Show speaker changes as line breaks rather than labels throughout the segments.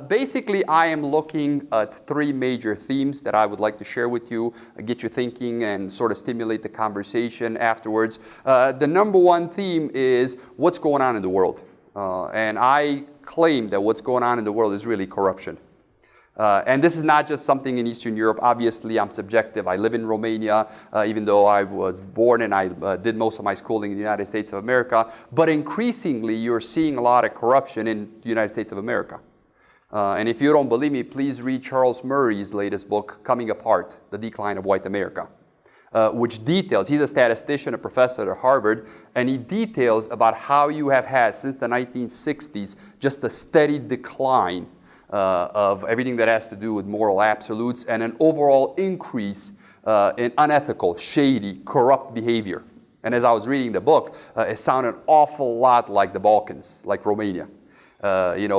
Basically, I am looking at three major themes that I would like to share with you, get you thinking and sort of stimulate the conversation afterwards. The number one theme is what's going on in the world. And I claim that what's going on in the world is really corruption. And this is not just something in Eastern Europe. Obviously, I'm subjective. I live in Romania, even though I was born and I did most of my schooling in the United States of America. But increasingly, you're seeing a lot of corruption in the United States of America. And if you don't believe me, please read Charles Murray's latest book, Coming Apart, The Decline of White America, which details, he's a statistician, a professor at Harvard, and he details about how you have had, since the 1960s, just a steady decline of everything that has to do with moral absolutes and an overall increase in unethical, shady, corrupt behavior. And as I was reading the book, it sounded an awful lot like the Balkans, like Romania.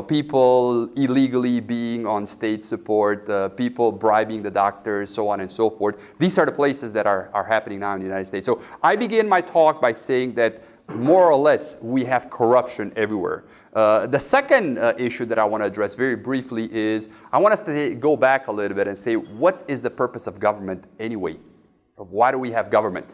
People illegally being on state support, people bribing the doctors, so on and so forth. These are the places that are happening now in the United States. So I begin my talk by saying that more or less we have corruption everywhere. The second issue that I want to address very briefly is I want us to go back a little bit and say, what is the purpose of government anyway? Why do we have government?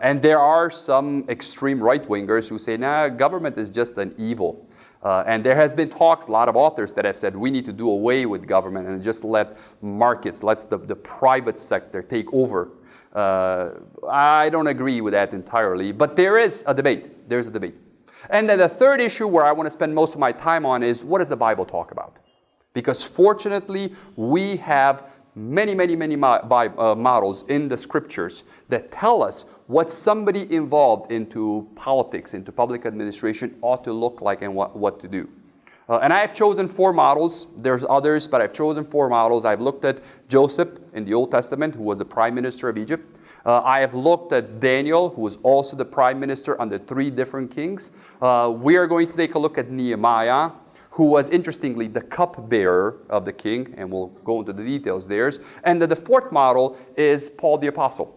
And there are some extreme right-wingers who say, nah, government is just an evil. And there has been talks, a lot of authors that have said we need to do away with government and just let markets, let the private sector take over. I don't agree with that entirely, but there is a debate. There's a debate. And then the third issue where I want to spend most of my time on is what does the Bible talk about? Because fortunately, we have many models in the scriptures that tell us what somebody involved into politics, into public administration ought to look like and what to do. And I have chosen four models. There's others, but I've chosen four models. I've looked at Joseph in the Old Testament, who was the prime minister of Egypt. I have looked at Daniel, who was also the prime minister under three different kings. We are going to take a look at Nehemiah, who was, interestingly, the cupbearer of the king, and we'll go into the details there. And the fourth model is Paul the Apostle,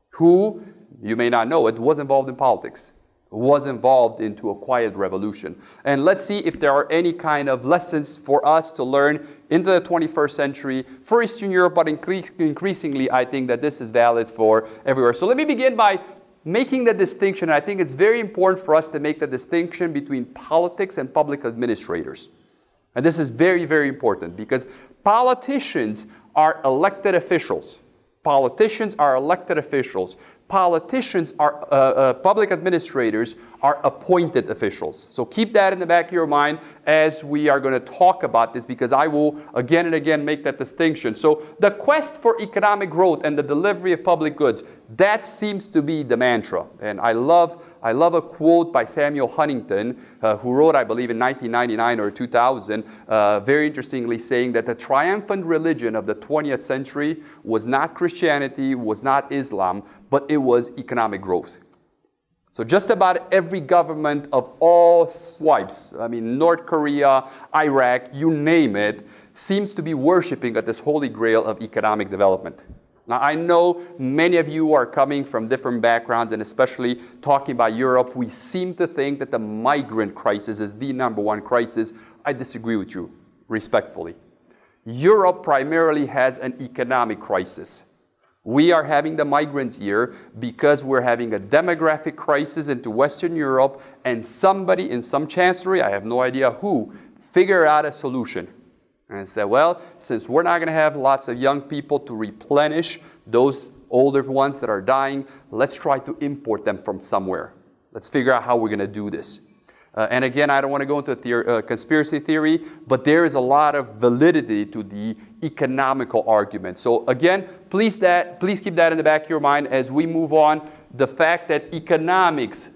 who, you may not know it, was involved in politics, was involved into a quiet revolution. And let's see if there are any kind of lessons for us to learn into the 21st century for Eastern Europe, but increasingly, I think that this is valid for everywhere. So let me begin by making the distinction. I think it's very important for us to make the distinction between politics and public administrators. And this is very, very important because politicians are elected officials. Politicians are elected officials. Politicians are, public administrators are appointed officials. So keep that in the back of your mind as we are going to talk about this, because I will again and again make that distinction. So the quest for economic growth and the delivery of public goods, that seems to be the mantra. And I love a quote by Samuel Huntington, who wrote, I believe, in 1999 or 2000, very interestingly saying that the triumphant religion of the 20th century was not Christianity, was not Islam, but it was economic growth. So just about every government of all swipes, I mean, North Korea, Iraq, you name it, seems to be worshiping at this holy grail of economic development. Now, I know many of you are coming from different backgrounds, and especially talking about Europe, we seem to think that the migrant crisis is the number one crisis. I disagree with you, respectfully. Europe primarily has an economic crisis. We are having the migrants here because we're having a demographic crisis into Western Europe, and somebody in some chancellery, I have no idea who, figured out a solution. And said, well, since we're not going to have lots of young people to replenish those older ones that are dying, let's try to import them from somewhere. Let's figure out how we're going to do this. And again, I don't want to go into conspiracy theory, but there is a lot of validity to the economical argument. So again, please keep that in the back of your mind as we move on. The fact that economics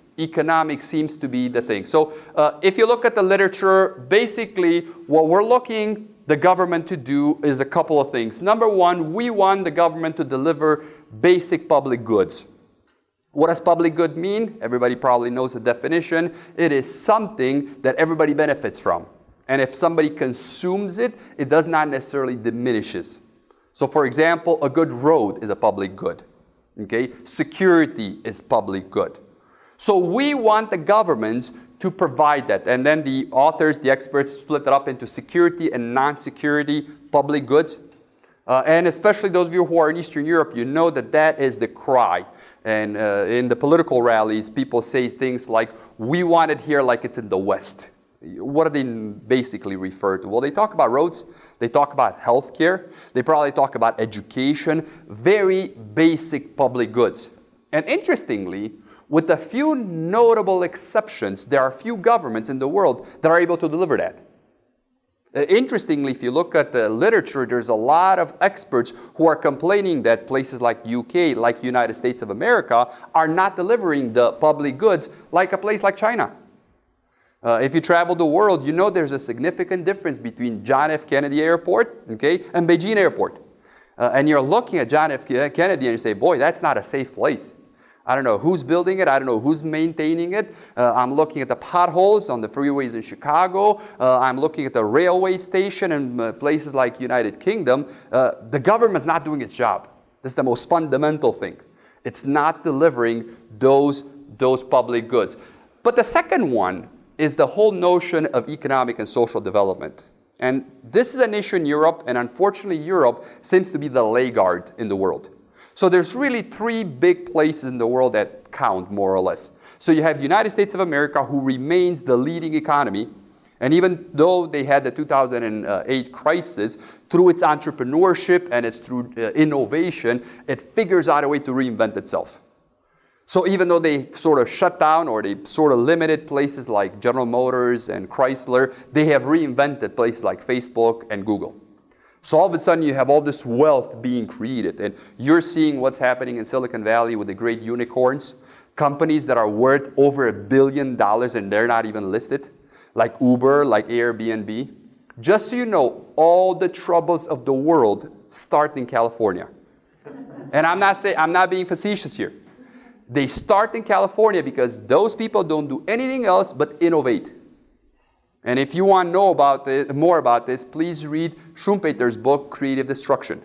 seems to be the thing. So if you look at the literature, basically what we're looking the government to do is a couple of things. Number one, we want the government to deliver basic public goods. What does public good mean? Everybody probably knows the definition. It is something that everybody benefits from. And if somebody consumes it, it does not necessarily diminishes. So for example, a good road is a public good. Okay? Security is public good. So we want the governments to provide that. And then the authors, the experts, split it up into security and non-security public goods. And especially those of you who are in Eastern Europe, you know that that is the cry. And in the political rallies, people say things like, we want it here like it's in the West. What do they basically refer to? Well, they talk about roads, they talk about healthcare, they probably talk about education, very basic public goods. And interestingly, with a few notable exceptions, there are few governments in the world that are able to deliver that. Interestingly, if you look at the literature, there's a lot of experts who are complaining that places like UK, like United States of America, are not delivering the public goods like a place like China. If you travel the world, you know there's a significant difference between John F. Kennedy Airport, okay, and Beijing Airport. And you're looking at John F. Kennedy and you say, boy, that's not a safe place. I don't know who's building it. I don't know who's maintaining it. I'm looking at the potholes on the freeways in Chicago. I'm looking at the railway station in places like United Kingdom. The government's not doing its job. This is the most fundamental thing. It's not delivering those public goods. But the second one is the whole notion of economic and social development. And this is an issue in Europe, and unfortunately Europe seems to be the laggard in the world. So there's really three big places in the world that count, more or less. So you have the United States of America, who remains the leading economy. And even though they had the 2008 crisis, through its entrepreneurship and its through innovation, it figures out a way to reinvent itself. So even though they sort of shut down or they sort of limited places like General Motors and Chrysler, they have reinvented places like Facebook and Google. So all of a sudden you have all this wealth being created, and you're seeing what's happening in Silicon Valley with the great unicorns, companies that are worth over $1 billion and they're not even listed, like Uber, like Airbnb. Just so you know, all the troubles of the world start in California. And I'm not being facetious here. They start in California because those people don't do anything else but innovate. And if you want to know more about this, please read Schumpeter's book, Creative Destruction.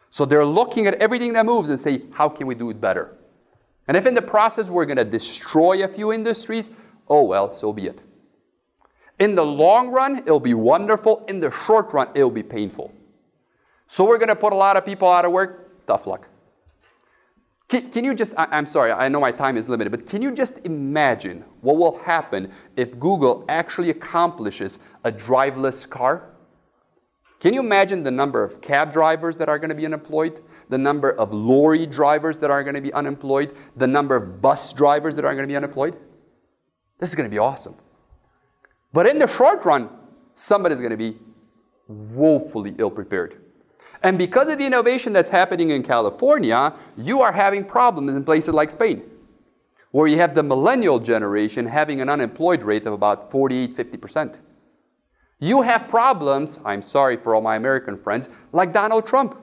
So they're looking at everything that moves and say, how can we do it better? And if in the process we're going to destroy a few industries, oh well, so be it. In the long run, it'll be wonderful. In the short run, it'll be painful. So we're going to put a lot of people out of work. Tough luck. Can you just, I'm sorry, I know my time is limited, but can you just imagine what will happen if Google actually accomplishes a driverless car? Can you imagine the number of cab drivers that are going to be unemployed, the number of lorry drivers that are going to be unemployed, the number of bus drivers that are going to be unemployed? This is going to be awesome. But in the short run, somebody's going to be woefully ill-prepared. And because of the innovation that's happening in California, you are having problems in places like Spain, where you have the millennial generation having an unemployed rate of about 48, 50%. You have problems, I'm sorry for all my American friends, like Donald Trump,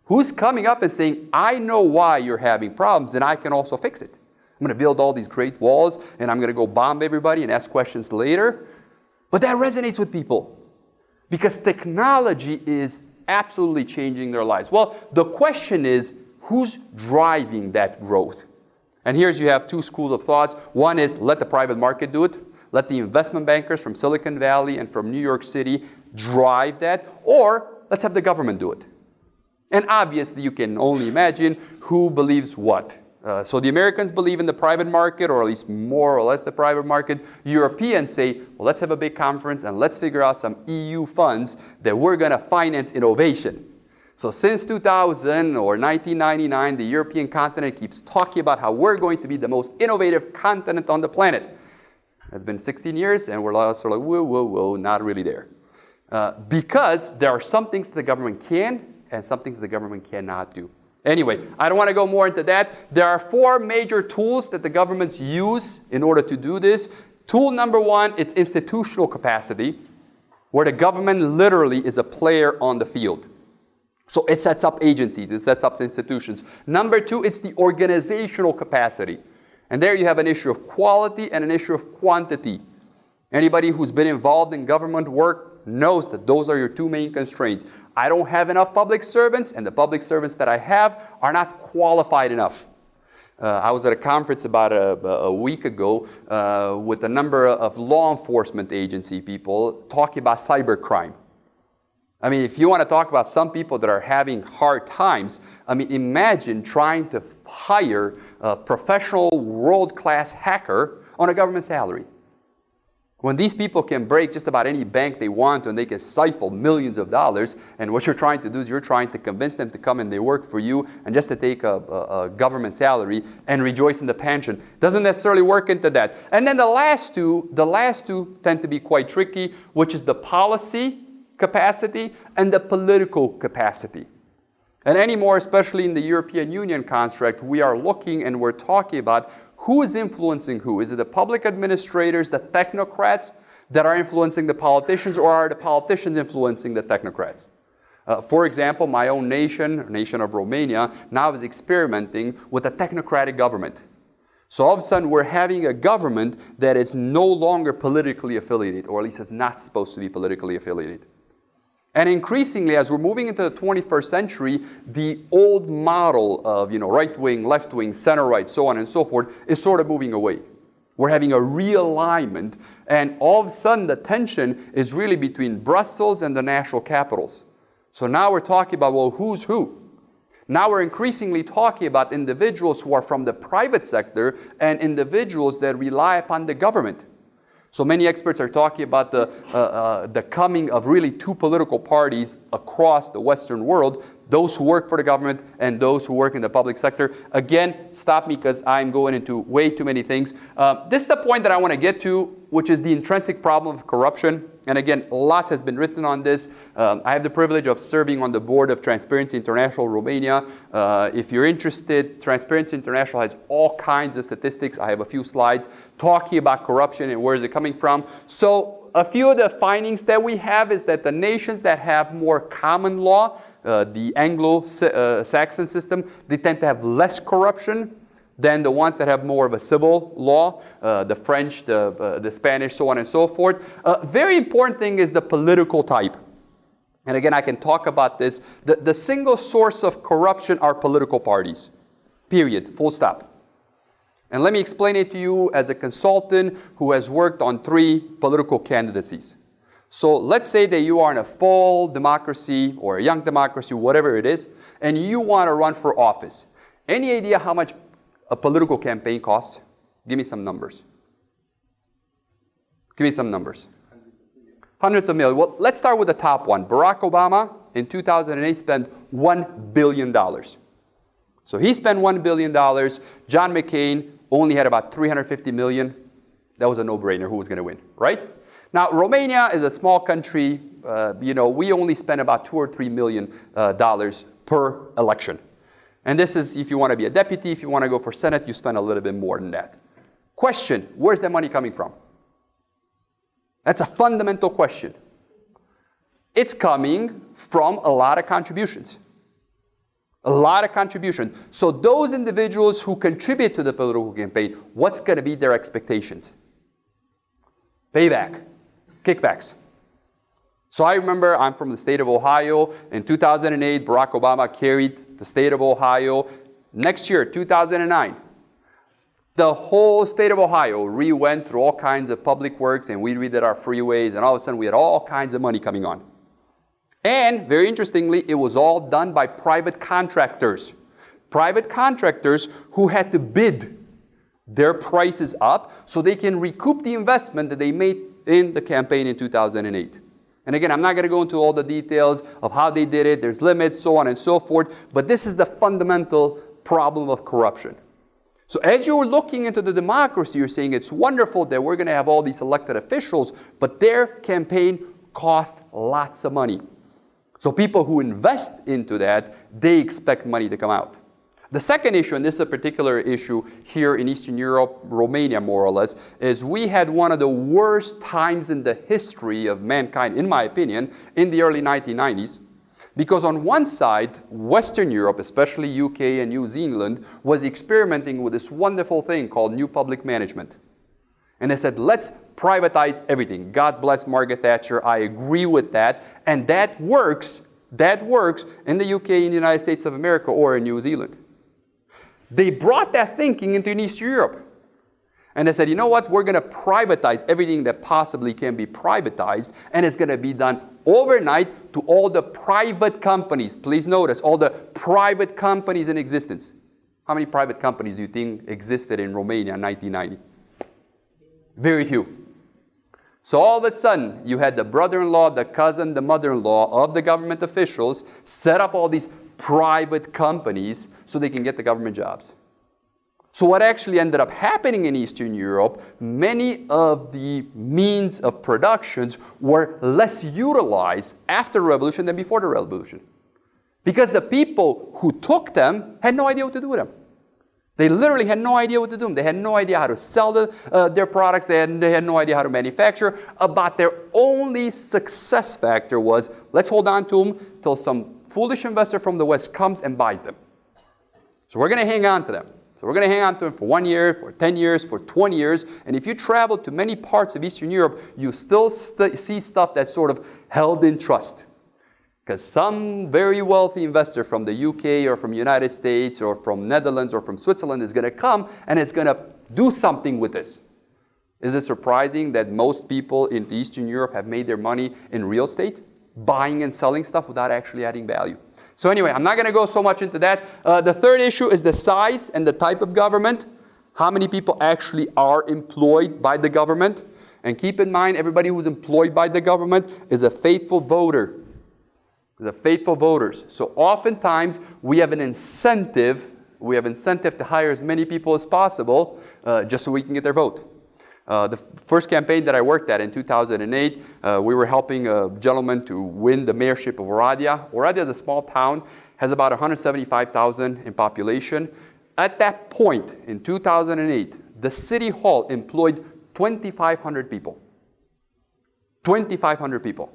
who's coming up and saying, I know why you're having problems, and I can also fix it. I'm going to build all these great walls, and I'm going to go bomb everybody and ask questions later. But that resonates with people, because technology is absolutely changing their lives. Well, the question is, who's driving that growth? And here's you have two schools of thoughts. One is, let the private market do it. Let the investment bankers from Silicon Valley and from New York City drive that. Or, let's have the government do it. And obviously, you can only imagine who believes what. So the Americans believe in the private market, or at least more or less the private market. Europeans say, well, let's have a big conference and let's figure out some EU funds that we're going to finance innovation. So since 2000 or 1999, the European continent keeps talking about how we're going to be the most innovative continent on the planet. It's been 16 years and we're sort of like, whoa, whoa, whoa, not really there. Because there are some things that the government can and some things the government cannot do. Anyway, I don't want to go more into that. There are four major tools that the governments use in order to do this. Tool number one, it's institutional capacity, where the government literally is a player on the field. So it sets up agencies, it sets up institutions. Number two, it's the organizational capacity. And there you have an issue of quality and an issue of quantity. Anybody who's been involved in government work knows that those are your two main constraints. I don't have enough public servants, and the public servants that I have are not qualified enough. I was at a conference about a week ago with a number of law enforcement agency people talking about cybercrime. I mean, if you want to talk about some people that are having hard times, I mean, imagine trying to hire a professional world-class hacker on a government salary. When these people can break just about any bank they want and they can siphon millions of dollars, and what you're trying to do is you're trying to convince them to come and they work for you and just to take a government salary and rejoice in the pension. Doesn't necessarily work into that. And then the last two tend to be quite tricky, which is the policy capacity and the political capacity. And anymore, especially in the European Union construct, we are looking and we're talking about who is influencing who? Is it the public administrators, the technocrats that are influencing the politicians, or are the politicians influencing the technocrats? For example, my own nation of Romania, now is experimenting with a technocratic government. So all of a sudden we're having a government that is no longer politically affiliated, or at least is not supposed to be politically affiliated. And increasingly, as we're moving into the 21st century, the old model of right-wing, left-wing, center-right, so on and so forth, is sort of moving away. We're having a realignment, and all of a sudden the tension is really between Brussels and the national capitals. So now we're talking about, well, who's who? Now we're increasingly talking about individuals who are from the private sector and individuals that rely upon the government. So many experts are talking about the coming of really two political parties across the Western world, those who work for the government and those who work in the public sector. Again, stop me because I'm going into way too many things. This is the point that I want to get to, which is the intrinsic problem of corruption. And again, lots has been written on this. I have the privilege of serving on the board of Transparency International Romania. If you're interested, Transparency International has all kinds of statistics. I have a few slides talking about corruption and where is it coming from. So a few of the findings that we have is that the nations that have more common law, the Anglo-Saxon system, they tend to have less corruption than the ones that have more of a civil law, the French, the Spanish, so on and so forth. Very important thing is the political type. And again, I can talk about this. The single source of corruption are political parties. Period. Full stop. And let me explain it to you as a consultant who has worked on 3 political candidacies. So let's say that you are in a full democracy or a young democracy, whatever it is, and you want to run for office. Any idea how much a political campaign costs? Give me some numbers. Give me some numbers. Hundreds of millions. Well, let's start with the top one. Barack Obama in 2008 spent $1 billion. So he spent $1 billion. John McCain only had about $350 million. That was a no-brainer. Who was going to win, right? Now, Romania is a small country. We only spend about $2 or $3 million per election. And this is if you want to be a deputy, if you want to go for Senate, you spend a little bit more than that. Question, where's the money coming from? That's a fundamental question. It's coming from a lot of contributions. A lot of contributions. So those individuals who contribute to the political campaign, what's going to be their expectations? Payback, kickbacks. So I remember I'm from the state of Ohio. In 2008, Barack Obama carried the state of Ohio. Next year, 2009, the whole state of Ohio went through all kinds of public works, and we redid our freeways, and all of a sudden we had all kinds of money coming on. And very interestingly, it was all done by private contractors. Private contractors who had to bid their prices up so they can recoup the investment that they made in the campaign in 2008. And again, I'm not going to go into all the details of how they did it. There's limits, so on and so forth. But this is the fundamental problem of corruption. So as you're looking into the democracy, you're saying it's wonderful that we're going to have all these elected officials, but their campaign costs lots of money. So people who invest into that, they expect money to come out. The second issue, and this is a particular issue here in Eastern Europe, Romania more or less, is we had one of the worst times in the history of mankind, in my opinion, in the early 1990s. Because on one side, Western Europe, especially UK and New Zealand, was experimenting with this wonderful thing called New Public Management. And they said, let's privatize everything. God bless Margaret Thatcher. I agree with that. And that works in the UK, in the United States of America, or in New Zealand. They brought that thinking into Eastern Europe. And they said, you know what, we're going to privatize everything that possibly can be privatized, and it's going to be done overnight to all the private companies. Please notice, all the private companies in existence. How many private companies do you think existed in Romania in 1990? Very few. So all of a sudden, you had the brother-in-law, the cousin, the mother-in-law of the government officials set up all these private companies so they can get the government jobs. So what actually ended up happening in Eastern Europe, many of the means of productions were less utilized after the revolution than before the revolution. Because the people who took them had no idea what to do with them. They literally had no idea what to do. They had no idea how to sell their products. They had no idea how to manufacture. About their only success factor was, let's hold on to them till some foolish investor from the West comes and buys them. So we're going to hang on to them. So we're going to hang on to them for 1 year, for 10 years, for 20 years. And if you travel to many parts of Eastern Europe, you still see stuff that's sort of held in trust. Because some very wealthy investor from the UK or from the United States or from Netherlands or from Switzerland is going to come and it's going to do something with this. Is it surprising that most people in Eastern Europe have made their money in real estate, buying and selling stuff without actually adding value? So anyway, I'm not going to go so much into that. The third issue is the size and the type of government. How many people actually are employed by the government? And keep in mind, everybody who's employed by the government is a faithful voter. The faithful voters. So oftentimes we have an incentive. We have incentive to hire as many people as possible just so we can get their vote. The first campaign that I worked at in 2008, we were helping a gentleman to win the mayorship of Oradea. Oradea is a small town, has about 175,000 in population. At that point, in 2008, the city hall employed 2,500 people. 2,500 people.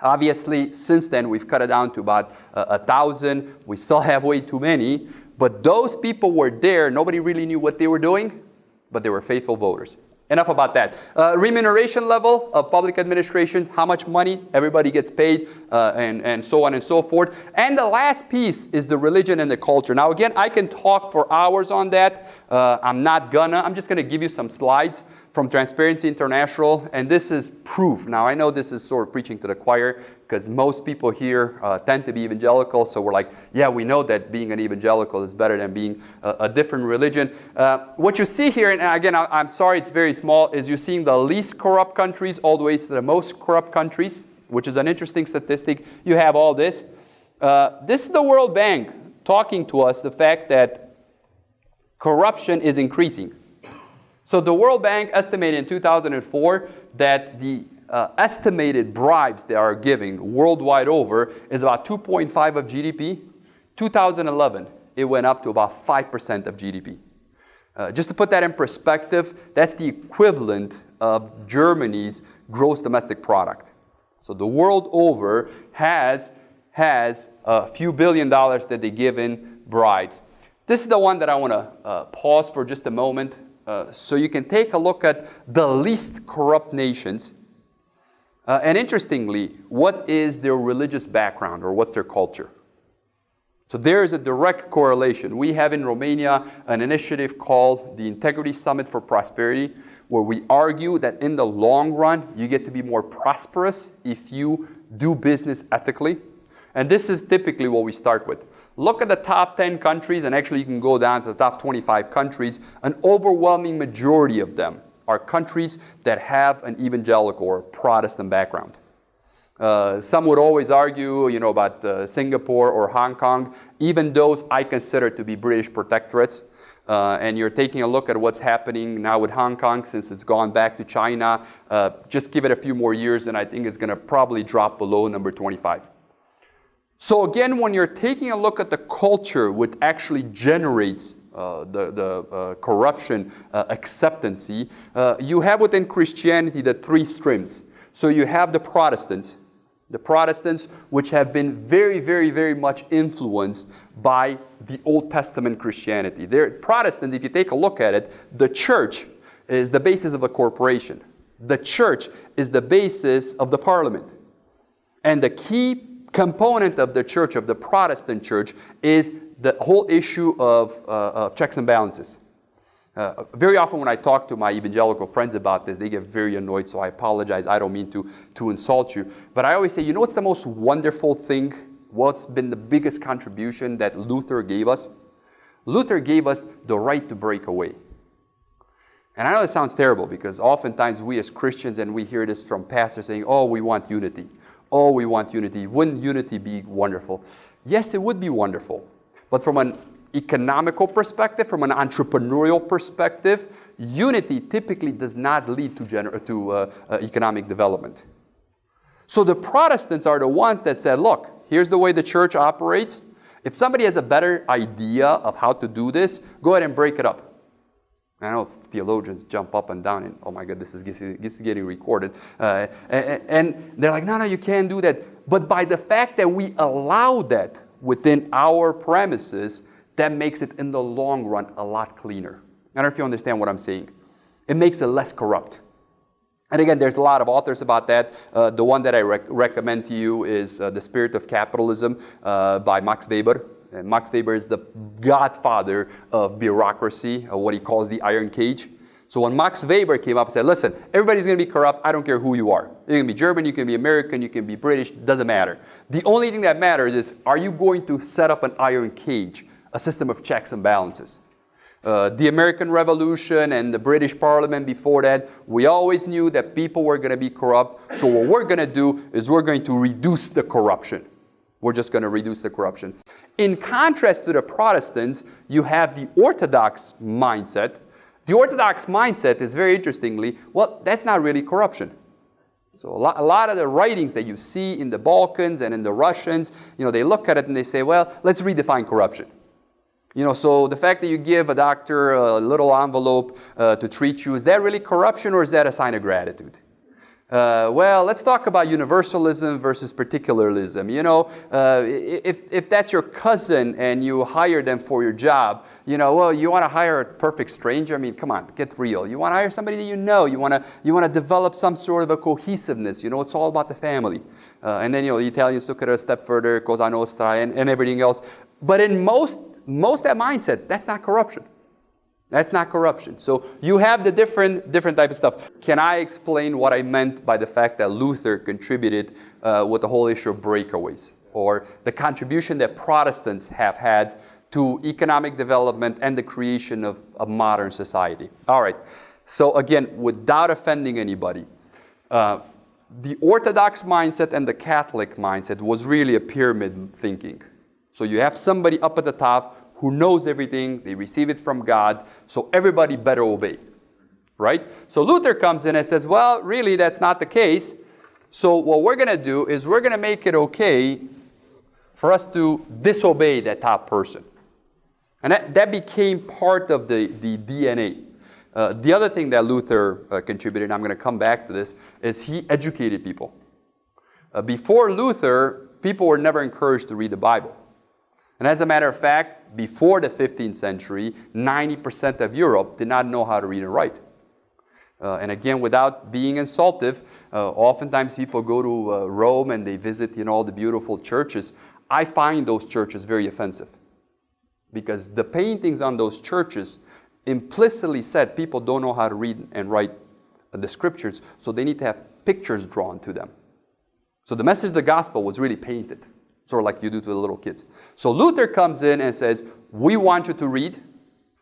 Obviously, since then, we've cut it down to about 1,000. We still have way too many. But those people were there. Nobody really knew what they were doing, but they were faithful voters. Enough about that. Remuneration level of public administration, how much money everybody gets paid, and so on and so forth. And the last piece is the religion and the culture. Now, again, I can talk for hours on that. I'm just going to give you some slides from Transparency International, and this is proof. Now, I know this is sort of preaching to the choir, because most people here tend to be evangelical, so we're like, yeah, we know that being an evangelical is better than being a different religion. What you see here, and again, I'm sorry it's very small, is you're seeing the least corrupt countries all the way to the most corrupt countries, which is an interesting statistic. You have all this. This is the World Bank talking to us the fact that corruption is increasing. So the World Bank estimated in 2004 that the estimated bribes they are giving worldwide over is about 2.5 of GDP. 2011, it went up to about 5% of GDP. Just to put that in perspective, that's the equivalent of Germany's gross domestic product. So the world over has a few billion dollars that they give in bribes. This is the one that I want to pause for just a moment so you can take a look at the least corrupt nations. And interestingly, what is their religious background or what's their culture? So there is a direct correlation. We have in Romania an initiative called the Integrity Summit for Prosperity, where we argue that in the long run, you get to be more prosperous if you do business ethically. And this is typically what we start with. Look at the top 10 countries, and actually you can go down to the top 25 countries. An overwhelming majority of them are countries that have an evangelical or Protestant background. Some would always argue, about Singapore or Hong Kong. Even those I consider to be British protectorates. And you're taking a look at what's happening now with Hong Kong since it's gone back to China. Just give it a few more years, and I think it's going to probably drop below number 25. So again, when you're taking a look at the culture which actually generates the corruption acceptancy, you have within Christianity the three streams. So you have the Protestants which have been very, very, very much influenced by the Old Testament Christianity. They're Protestants, if you take a look at it, the church is the basis of a corporation. The church is the basis of the parliament. And the key component of the church, of the Protestant church, is the whole issue of checks and balances. Very often when I talk to my evangelical friends about this, they get very annoyed, so I apologize. I don't mean to insult you. But I always say, you know what's the most wonderful thing? What's been the biggest contribution that Luther gave us? Luther gave us the right to break away. And I know it sounds terrible because oftentimes we as Christians, and we hear this from pastors saying, oh, we want unity. Oh, we want unity. Wouldn't unity be wonderful? Yes, it would be wonderful. But from an economical perspective, from an entrepreneurial perspective, unity typically does not lead to economic development. So the Protestants are the ones that said, look, here's the way the church operates. If somebody has a better idea of how to do this, go ahead and break it up. I know theologians jump up and down and, oh my God, this is getting recorded. And they're like, no, you can't do that. But by the fact that we allow that within our premises, that makes it in the long run a lot cleaner. I don't know if you understand what I'm saying. It makes it less corrupt. And again, there's a lot of authors about that. The one that I recommend to you is The Spirit of Capitalism by Max Weber. And Max Weber is the godfather of bureaucracy, what he calls the iron cage. So when Max Weber came up and said, listen, everybody's going to be corrupt. I don't care who you are. You can be German, you can be American, you can be British. Doesn't matter. The only thing that matters is, are you going to set up an iron cage, a system of checks and balances? The American Revolution and the British Parliament before that, we always knew that people were going to be corrupt. So what we're going to do is we're going to reduce the corruption. We're just going to reduce the corruption. In contrast to the Protestants, you have the Orthodox mindset. The Orthodox mindset is very interestingly, well, that's not really corruption. So a lot of the writings that you see in the Balkans and in the Russians, they look at it and they say, well, let's redefine corruption. So the fact that you give a doctor a little envelope to treat you, is that really corruption or is that a sign of gratitude? Well, let's talk about universalism versus particularism. If that's your cousin and you hire them for your job, well, you want to hire a perfect stranger? I mean, come on, get real. You want to hire somebody that you know. You want to develop some sort of a cohesiveness. It's all about the family. And then, the Italians took it a step further, Cosa Nostra and everything else. But in most that mindset, that's not corruption. That's not corruption. So you have the different type of stuff. Can I explain what I meant by the fact that Luther contributed with the whole issue of breakaways, or the contribution that Protestants have had to economic development and the creation of a modern society? All right. So again, without offending anybody, the Orthodox mindset and the Catholic mindset was really a pyramid thinking. So you have somebody up at the top who knows everything, they receive it from God, so everybody better obey, right? So Luther comes in and says, well, really, that's not the case. So what we're going to do is we're going to make it okay for us to disobey that top person. And that became part of the DNA. The other thing that Luther contributed, and I'm going to come back to this, is he educated people. Before Luther, people were never encouraged to read the Bible. And as a matter of fact, before the 15th century, 90% of Europe did not know how to read and write. And again, without being insultive, oftentimes people go to Rome and they visit, all the beautiful churches. I find those churches very offensive because the paintings on those churches implicitly said people don't know how to read and write the scriptures, so they need to have pictures drawn to them. So the message of the gospel was really painted, sort of like you do to the little kids. So Luther comes in and says, we want you to read,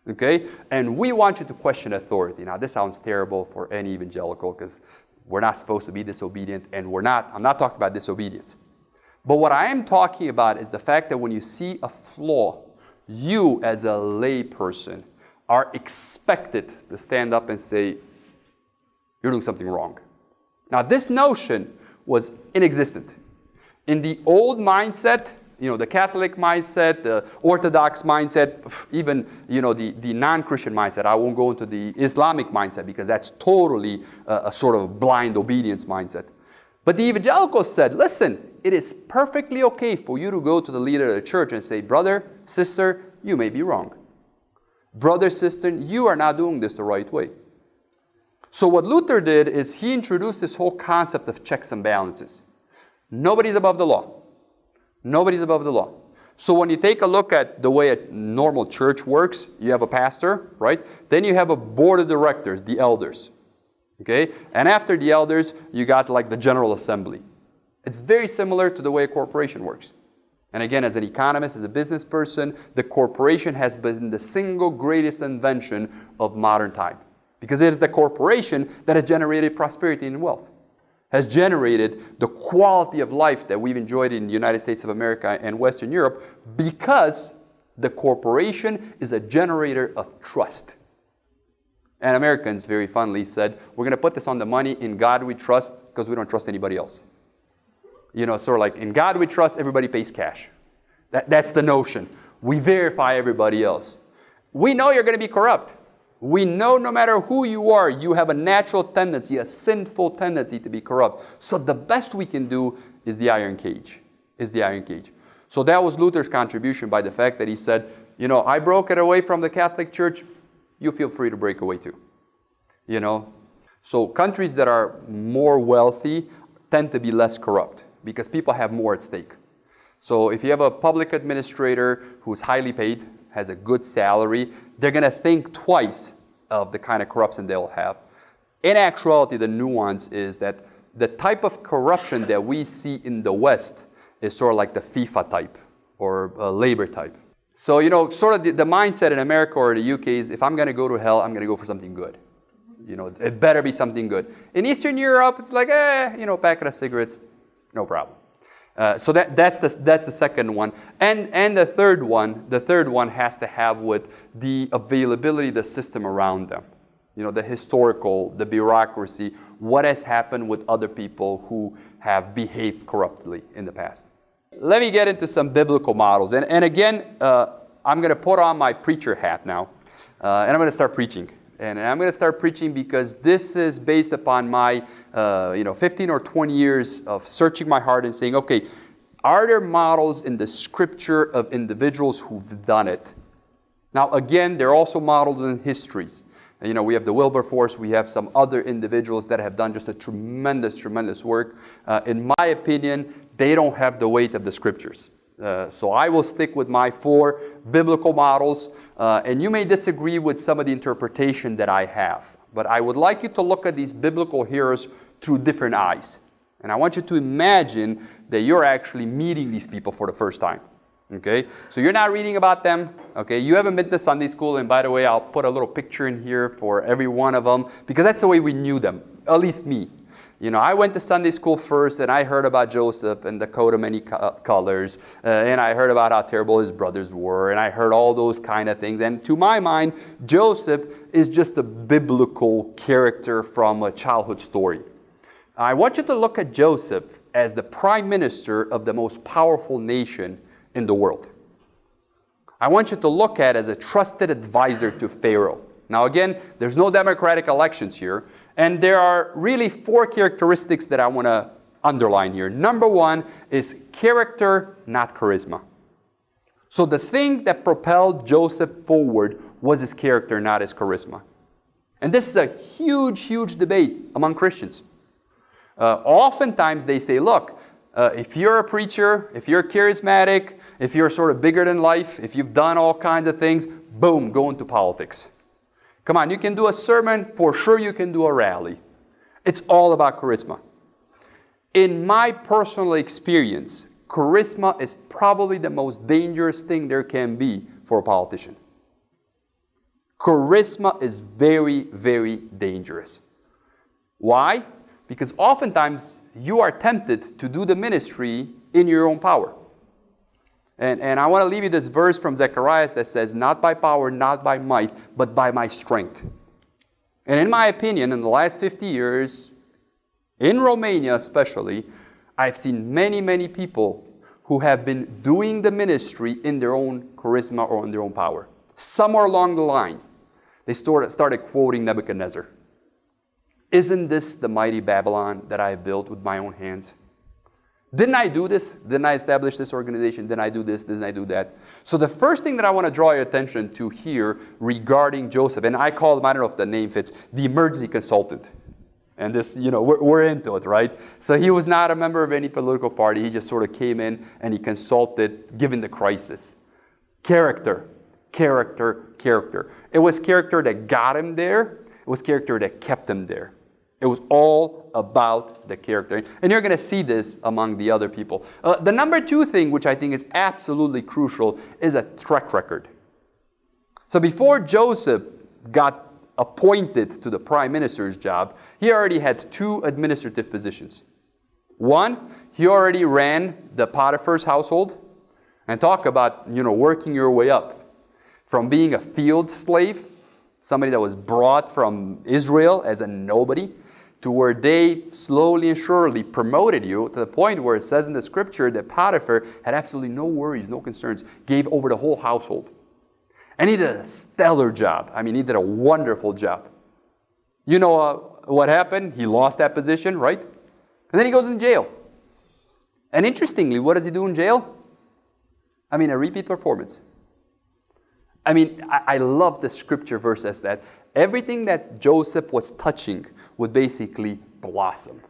okay? And we want you to question authority. Now, this sounds terrible for any evangelical because we're not supposed to be disobedient, and I'm not talking about disobedience. But what I am talking about is the fact that when you see a flaw, you as a lay person are expected to stand up and say, you're doing something wrong. Now, this notion was inexistent. In the old mindset, the Catholic mindset, the Orthodox mindset, even, the non-Christian mindset. I won't go into the Islamic mindset because that's totally a sort of blind obedience mindset. But the evangelicals said, listen, it is perfectly okay for you to go to the leader of the church and say, brother, sister, you may be wrong. Brother, sister, you are not doing this the right way. So what Luther did is he introduced this whole concept of checks and balances. Nobody's above the law. Nobody's above the law. So when you take a look at the way a normal church works, you have a pastor, right? Then you have a board of directors, the elders. Okay? And after the elders, you got like the general assembly. It's very similar to the way a corporation works. And again, as an economist, as a business person, the corporation has been the single greatest invention of modern time. Because it is the corporation that has generated prosperity and wealth, has generated the quality of life that we've enjoyed in the United States of America and Western Europe, because the corporation is a generator of trust. And Americans very fondly said, we're going to put this on the money, in God we trust, because we don't trust anybody else. You know, sort of like, in God we trust, everybody pays cash. That's the notion. We verify everybody else. We know you're going to be corrupt. We know no matter who you are, you have a natural tendency, a sinful tendency to be corrupt. So the best we can do is the iron cage. So that was Luther's contribution by the fact that he said, you know, I broke it away from the Catholic Church, you feel free to break away too. You know? So countries that are more wealthy tend to be less corrupt, because people have more at stake. So if you have a public administrator who's highly paid, has a good salary, they're going to think twice of the kind of corruption they'll have. In actuality, the nuance is that the type of corruption that we see in the West is sort of like the FIFA type or labor type. So, you know, sort of the mindset in America or the UK is, if I'm going to go to hell, I'm going to go for something good. You know, it better be something good. In Eastern Europe, it's like, you know, packet of cigarettes, no problem. So that's the second one. And the third one has to have with the availability of the system around them. You know, the historical, the bureaucracy, what has happened with other people who have behaved corruptly in the past. Let me get into some biblical models. And again, I'm going to put on my preacher hat now, and I'm going to start preaching. And I'm going to start preaching because this is based upon my 15 or 20 years of searching my heart and saying, okay, are there models in the scripture of individuals who've done it? Now, again, there are also models in histories. You know, we have the Wilberforce, we have some other individuals that have done just a tremendous, tremendous work. In my opinion, they don't have the weight of the scriptures. So I will stick with my 4 biblical models, and you may disagree with some of the interpretation that I have. But I would like you to look at these biblical heroes through different eyes. And I want you to imagine that you're actually meeting these people for the first time. Okay? So you're not reading about them. Okay? You haven't been to Sunday school, and by the way, I'll put a little picture in here for every one of them, because that's the way we knew them, at least me. You know, I went to Sunday school first, and I heard about Joseph and the coat of many colors, and I heard about how terrible his brothers were, and I heard all those kind of things. And to my mind, Joseph is just a biblical character from a childhood story. I want you to look at Joseph as the prime minister of the most powerful nation in the world. I want you to look at as a trusted advisor to Pharaoh. Now again, there's no democratic elections here. And there are really 4 characteristics that I want to underline here. Number 1 is character, not charisma. So the thing that propelled Joseph forward was his character, not his charisma. And this is a huge, huge debate among Christians. Oftentimes they say, look, if you're a preacher, if you're charismatic, if you're sort of bigger than life, if you've done all kinds of things, boom, go into politics. Come on, you can do a sermon, for sure you can do a rally. It's all about charisma. In my personal experience, charisma is probably the most dangerous thing there can be for a politician. Charisma is very, very dangerous. Why? Because oftentimes you are tempted to do the ministry in your own power. And I want to leave you this verse from Zechariah that says, not by power, not by might, but by my strength. And in my opinion, in the last 50 years, in Romania especially, I've seen many, many people who have been doing the ministry in their own charisma or in their own power. Somewhere along the line, they started quoting Nebuchadnezzar. Isn't this the mighty Babylon that I have built with my own hands? Didn't I do this? Didn't I establish this organization? Didn't I do this? Didn't I do that? So the first thing that I want to draw your attention to here regarding Joseph, and I call him, I don't know if the name fits, the emergency consultant. And this, we're into it, right? So he was not a member of any political party. He just sort of came in and he consulted, given the crisis. Character, character, character. It was character that got him there. It was character that kept him there. It was all about the character. And you're going to see this among the other people. The number two thing, which I think is absolutely crucial, is a track record. So before Joseph got appointed to the prime minister's job, he already had two administrative positions. One, he already ran the Potiphar's household. And talk about, working your way up. From being a field slave, somebody that was brought from Israel as a nobody, to where they slowly and surely promoted you to the point where it says in the scripture that Potiphar had absolutely no worries, no concerns, gave over the whole household. And he did a stellar job. I mean, he did a wonderful job. You know what happened? He lost that position, right? And then he goes in jail. And interestingly, what does he do in jail? I mean, a repeat performance. I mean, I love the scripture verse as that. Everything that Joseph was touching would basically blossom.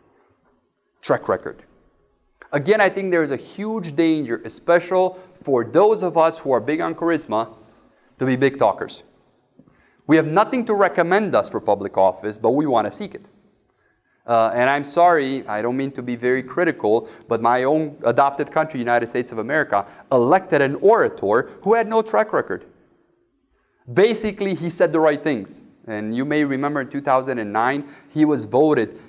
Track record. Again, I think there's a huge danger, especially for those of us who are big on charisma, to be big talkers. We have nothing to recommend us for public office, but we want to seek it. And I'm sorry, I don't mean to be very critical, but my own adopted country, United States of America, elected an orator who had no track record. Basically, he said the right things. And you may remember in 2009, he was voted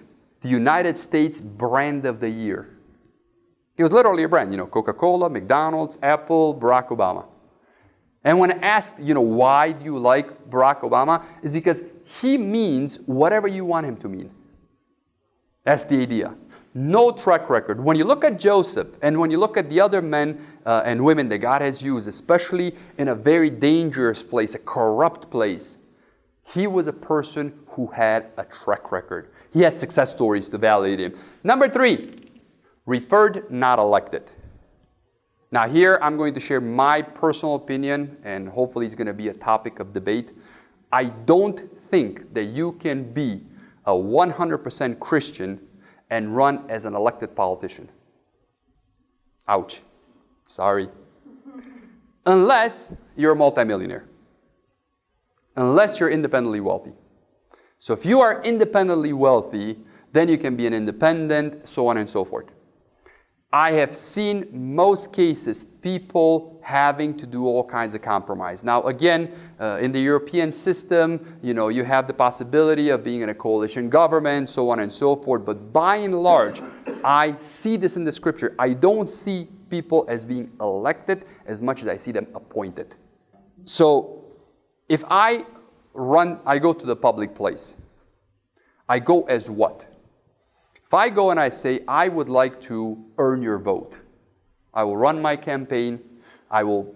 the United States Brand of the Year. He was literally a brand, Coca-Cola, McDonald's, Apple, Barack Obama. And when asked, why do you like Barack Obama? It's because he means whatever you want him to mean. That's the idea. No track record. When you look at Joseph and when you look at the other men and women that God has used, especially in a very dangerous place, a corrupt place, he was a person who had a track record. He had success stories to validate him. Number three, referred, not elected. Now here I'm going to share my personal opinion, and hopefully it's going to be a topic of debate. I don't think that you can be a 100% Christian and run as an elected politician. Ouch. Sorry. Unless you're a multimillionaire. Unless you're independently wealthy. So if you are independently wealthy, then you can be an independent, so on and so forth. I have seen most cases people having to do all kinds of compromise. Now again, in the European system, you have the possibility of being in a coalition government, so on and so forth. But by and large, I see this in the scripture. I don't see people as being elected as much as I see them appointed. So if I go to the public place, I go as what? If I go and I say, I would like to earn your vote, I will run my campaign, I will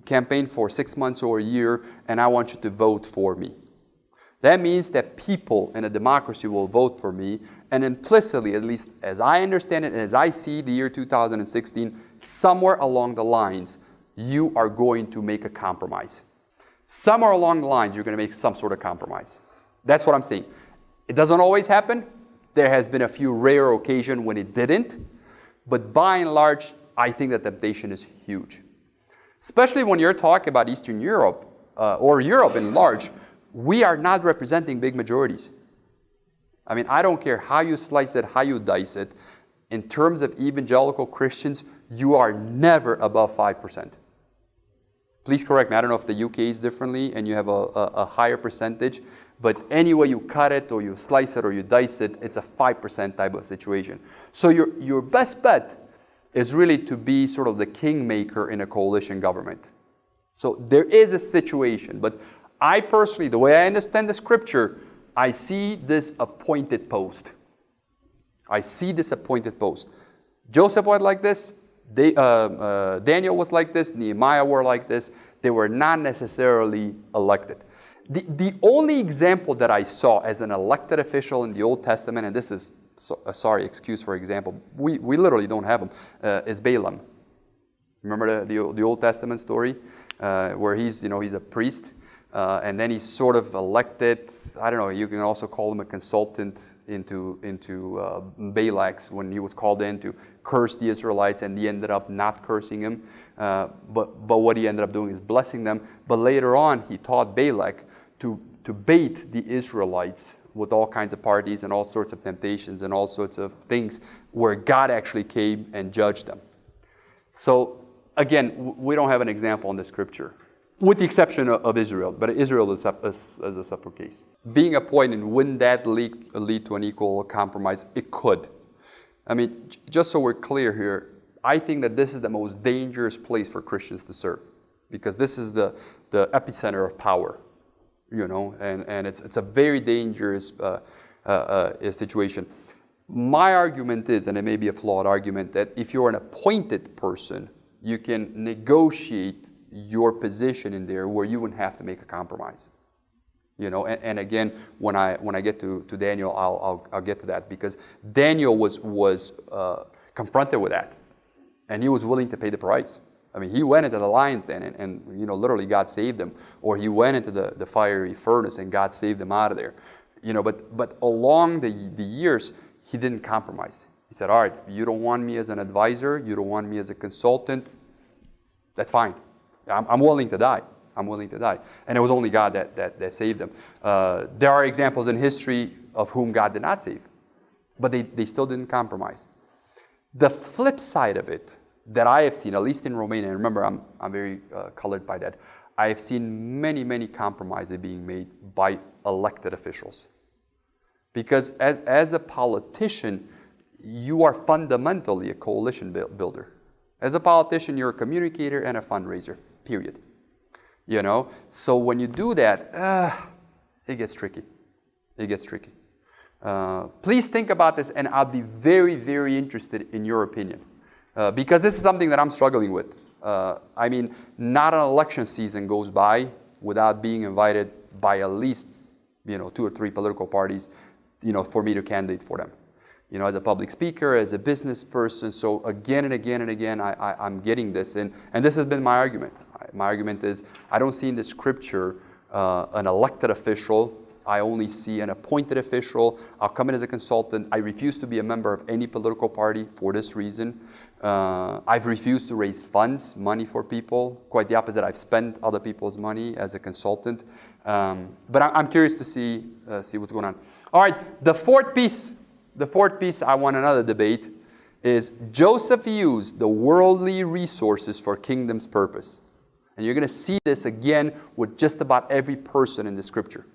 campaign for 6 months or a year, and I want you to vote for me. That means that people in a democracy will vote for me, and implicitly, at least as I understand it and as I see the year 2016, somewhere along the lines, you are going to make a compromise. Somewhere along the lines, you're going to make some sort of compromise. That's what I'm saying. It doesn't always happen. There has been a few rare occasions when it didn't. But by and large, I think that temptation is huge. Especially when you're talking about Eastern Europe, or Europe in large, we are not representing big majorities. I mean, I don't care how you slice it, how you dice it. In terms of evangelical Christians, you are never above 5%. Please correct me. I don't know if the UK is differently and you have a higher percentage. But any way you cut it or you slice it or you dice it, it's a 5% type of situation. So your best bet is really to be sort of the kingmaker in a coalition government. So there is a situation. But I personally, the way I understand the scripture, I see this appointed post. I see this appointed post. Joseph was like this. Daniel was like this. Nehemiah were like this. They were not necessarily elected. The only example that I saw as an elected official in the Old Testament, and this is a sorry excuse for example, we literally don't have them, is Balaam. Remember the Old Testament story where he's a priest and then he's sort of elected. I don't know. You can also call him a consultant into Balak's when he was called in to curse the Israelites, and he ended up not cursing him. But what he ended up doing is blessing them. But later on, he taught Balak to bait the Israelites with all kinds of parties and all sorts of temptations and all sorts of things where God actually came and judged them. So again, we don't have an example in the scripture, with the exception of Israel, but Israel is a separate case. Being appointed, wouldn't that lead to an equal compromise? It could. I mean, just so we're clear here, I think that this is the most dangerous place for Christians to serve, because this is the epicenter of power, and it's a very dangerous situation. My argument is, and it may be a flawed argument, that if you're an appointed person, you can negotiate your position in there where you wouldn't have to make a compromise. And again, when I get to Daniel, I'll get to that, because Daniel was confronted with that, and he was willing to pay the price. I mean, he went into the lion's den, and literally God saved him, or he went into the fiery furnace and God saved him out of there. But along the years, he didn't compromise. He said, all right, you don't want me as an advisor, you don't want me as a consultant, that's fine. I'm willing to die. I'm willing to die. And it was only God that saved them. There are examples in history of whom God did not save, but they still didn't compromise. The flip side of it that I have seen, at least in Romania, and remember I'm very colored by that, I have seen many compromises being made by elected officials. Because as a politician, you are fundamentally a coalition builder. As a politician, you're a communicator and a fundraiser, period. So when you do that, it gets tricky. It gets tricky. Please think about this, and I'll be very, very interested in your opinion. Because this is something that I'm struggling with. I mean, not an election season goes by without being invited by at least, 2 or 3 political parties, for me to candidate for them. As a public speaker, as a business person. So again and again and again, I'm getting this. And this has been my argument. My argument is, I don't see in the scripture an elected official. I only see an appointed official. I'll come in as a consultant. I refuse to be a member of any political party for this reason. I've refused to raise funds, money for people. Quite the opposite. I've spent other people's money as a consultant. But I'm curious to see what's going on. All right, the fourth piece I want another debate is Joseph used the worldly resources for kingdom's purpose. And you're going to see this again with just about every person in the scripture.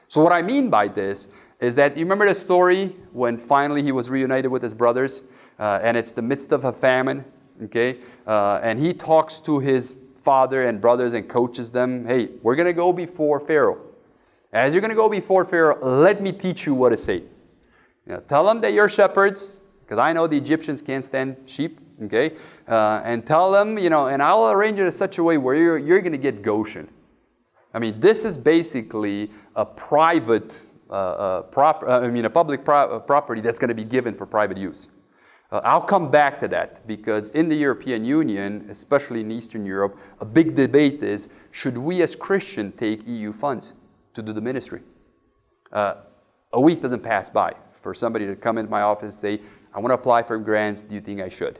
So what I mean by this is that you remember the story when finally he was reunited with his brothers, and it's the midst of a famine, okay? And he talks to his father and brothers and coaches them, hey, we're going to go before Pharaoh. As you're going to go before Pharaoh, let me teach you what to say. Tell them that you're shepherds, because I know the Egyptians can't stand sheep, okay? And tell them, and I'll arrange it in such a way where you're going to get Goshen. I mean, this is basically a private, a public property that's going to be given for private use. I'll come back to that, because in the European Union, especially in Eastern Europe, a big debate is, should we as Christians take EU funds to do the ministry? A week doesn't pass by for somebody to come into my office and say, I want to apply for grants, do you think I should?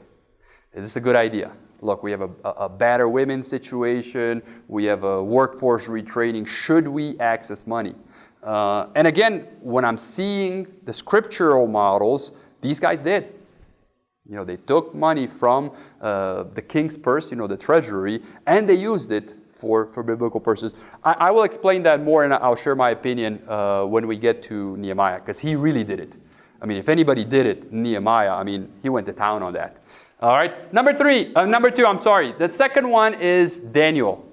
Is this a good idea? Look, we have a battered women situation, we have a workforce retraining, should we access money? And again, when I'm seeing the scriptural models, these guys did. They took money from the king's purse, the treasury, and they used it for biblical purposes. I will explain that more, and I'll share my opinion when we get to Nehemiah, because he really did it. I mean, if anybody did it, Nehemiah, he went to town on that. All right, number two, The second one is Daniel.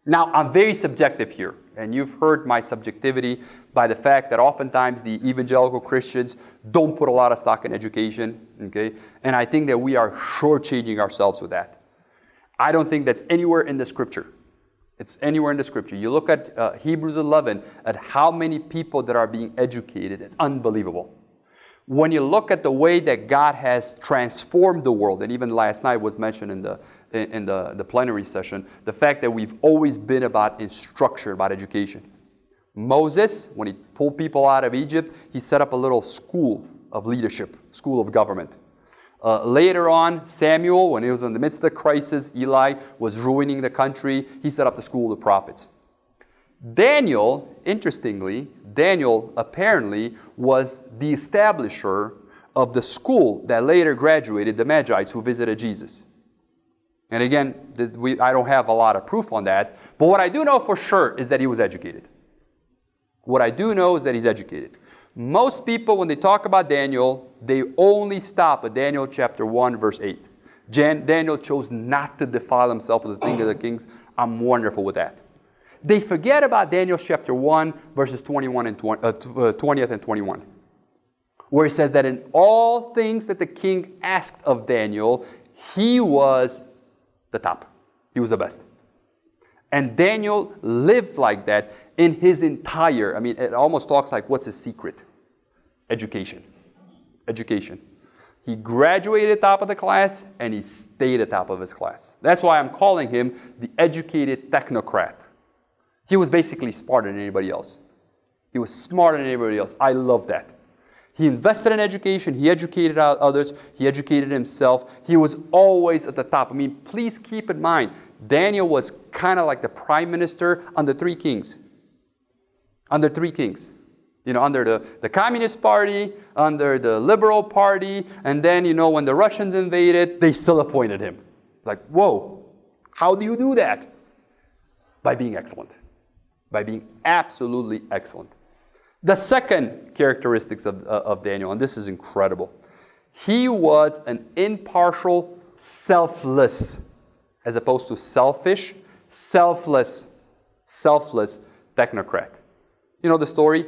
Now, I'm very subjective here, and you've heard my subjectivity by the fact that oftentimes the evangelical Christians don't put a lot of stock in education, okay? And I think that we are shortchanging ourselves with that. I don't think that's anywhere in the scripture. It's anywhere in the scripture. You look at Hebrews 11, at how many people that are being educated, it's unbelievable. when you look at the way that God has transformed the world, and even last night was mentioned in the plenary session, the fact that we've always been about structure, about education. Moses, when he pulled people out of Egypt, he set up a little school of leadership, school of government. Later on, Samuel, when he was in the midst of the crisis, Eli was ruining the country, he set up the school of the prophets. Daniel, interestingly, Daniel apparently was the establisher of the school that later graduated the Magites who visited Jesus. And again, I don't have a lot of proof on that, but what I do know for sure is that he was educated. What I do know is that he's educated. Most people, when they talk about Daniel, they only stop at Daniel chapter 1, verse 8. Daniel chose not to defile himself with the things of the kings. I'm wonderful with that. They forget about Daniel chapter 1, verses 20th and 21, where it says that in all things that the king asked of Daniel, he was the top. He was the best. And Daniel lived like that in his entire, it almost talks like, what's his secret? Education. Education. He graduated at the top of the class, and he stayed at the top of his class. That's why I'm calling him the educated technocrat. He was basically smarter than anybody else. He was smarter than anybody else. I love that. He invested in education. He educated others. He educated himself. He was always at the top. Please keep in mind, Daniel was kind of like the prime minister under three kings. Under three kings. Under the Communist Party, under the Liberal Party, and then, when the Russians invaded, they still appointed him. It's like, whoa, how do you do that? By being excellent. By being absolutely excellent. The second characteristics of Daniel, and this is incredible, he was an impartial, selfless, as opposed to selfish, selfless technocrat. You know the story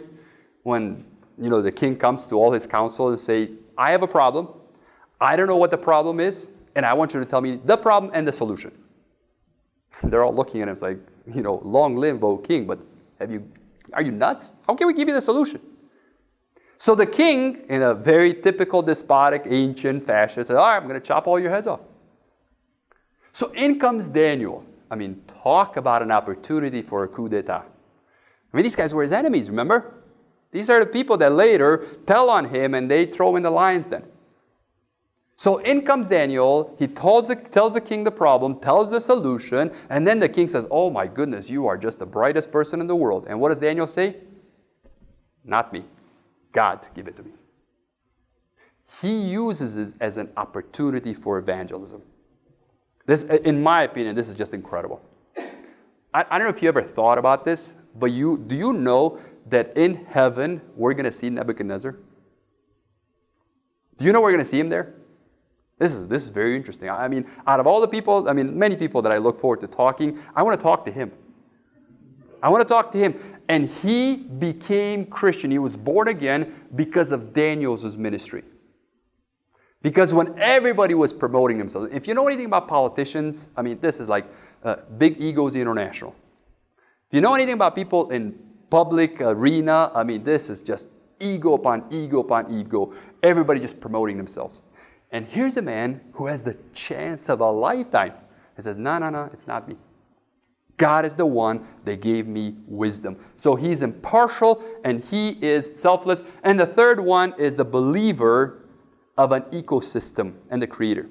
when the king comes to all his council and say, I have a problem, I don't know what the problem is, and I want you to tell me the problem and the solution. They're all looking at him, it's like, long live, O king, but are you nuts? How can we give you the solution? So the king, in a very typical despotic, ancient fashion, said, all right, I'm going to chop all your heads off. So in comes Daniel. Talk about an opportunity for a coup d'etat. These guys were his enemies, remember? These are the people that later tell on him and they throw in the lion's den. So in comes Daniel, he tells the king the problem, tells the solution, and then the king says, oh my goodness, you are just the brightest person in the world. And what does Daniel say? Not me. God, give it to me. He uses this as an opportunity for evangelism. This, in my opinion, this is just incredible. I don't know if you ever thought about this, but do you know that in heaven we're going to see Nebuchadnezzar? Do you know we're going to see him there? This is very interesting. Out of all the people, many people that I look forward to talking, I want to talk to him. I want to talk to him. And he became Christian. He was born again because of Daniel's ministry. Because when everybody was promoting themselves, if you know anything about politicians, this is like Big Egos International. If you know anything about people in public arena, this is just ego upon ego upon ego. Everybody just promoting themselves. And here's a man who has the chance of a lifetime. He says, no, it's not me. God is the one that gave me wisdom. So he's impartial and he is selfless. And the third one is the believer of an ecosystem and the creator.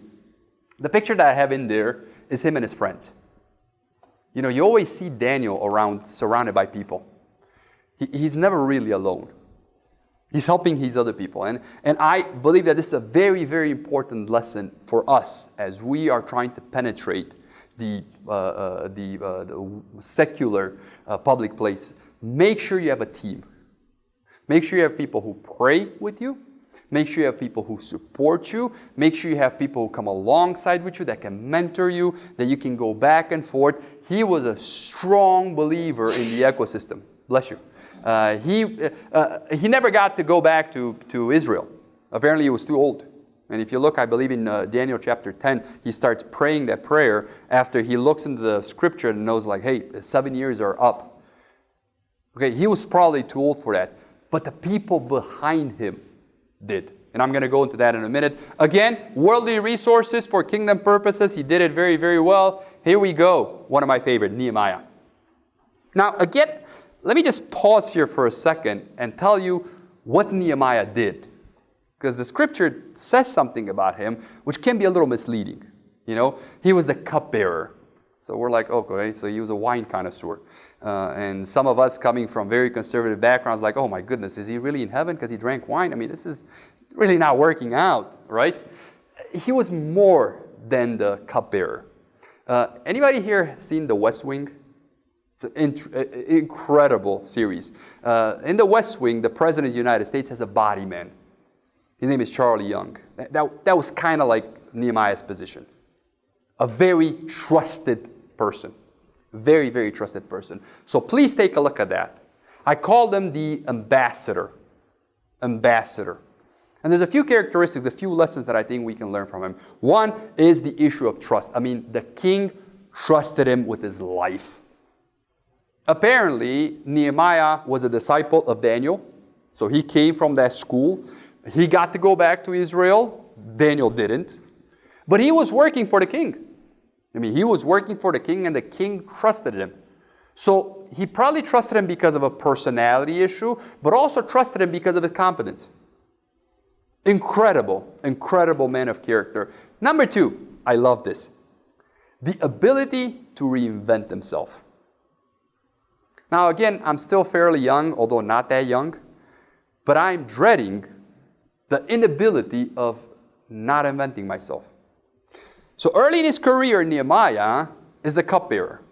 The picture that I have in there is him and his friends. You always see Daniel around, surrounded by people. He's never really alone. He's helping his other people. And I believe that this is a very, very important lesson for us as we are trying to penetrate the secular public place. Make sure you have a team. Make sure you have people who pray with you. Make sure you have people who support you. Make sure you have people who come alongside with you that can mentor you, that you can go back and forth. He was a strong believer in the ecosystem. Bless you. He never got to go back to Israel. Apparently he was too old. And if you look, I believe in Daniel chapter 10, he starts praying that prayer after he looks into the scripture and knows like, hey, 7 years are up. Okay, he was probably too old for that. But the people behind him did. And I'm going to go into that in a minute. Again, worldly resources for kingdom purposes. He did it very, very well. Here we go. One of my favorite, Nehemiah. Now, again, let me just pause here for a second and tell you what Nehemiah did. Because the scripture says something about him which can be a little misleading. You know, he was the cupbearer. So we're like, okay, so he was a wine connoisseur. And some of us coming from very conservative backgrounds like, oh my goodness, is he really in heaven because he drank wine? I mean, this is really not working out, right? He was more than the cupbearer. Anybody here seen The West Wing? It's an incredible series. In The West Wing, the President of the United States has a body man. His name is Charlie Young. That was kind of like Nehemiah's position. A very trusted person. Very, very trusted person. So please take a look at that. I call them the ambassador. Ambassador. And there's a few characteristics, a few lessons that I think we can learn from him. One is the issue of trust. I mean, the king trusted him with his life. Apparently, Nehemiah was a disciple of Daniel. So he came from that school. He got to go back to Israel. Daniel didn't. But he was working for the king. I mean, he was working for the king, and the king trusted him. So he probably trusted him because of a personality issue, but also trusted him because of his competence. Incredible, incredible man of character. Number two, I love this. The ability to reinvent himself. Now again, I'm still fairly young, although not that young, but I'm dreading the inability of not inventing myself. So early in his career, Nehemiah is the cupbearer,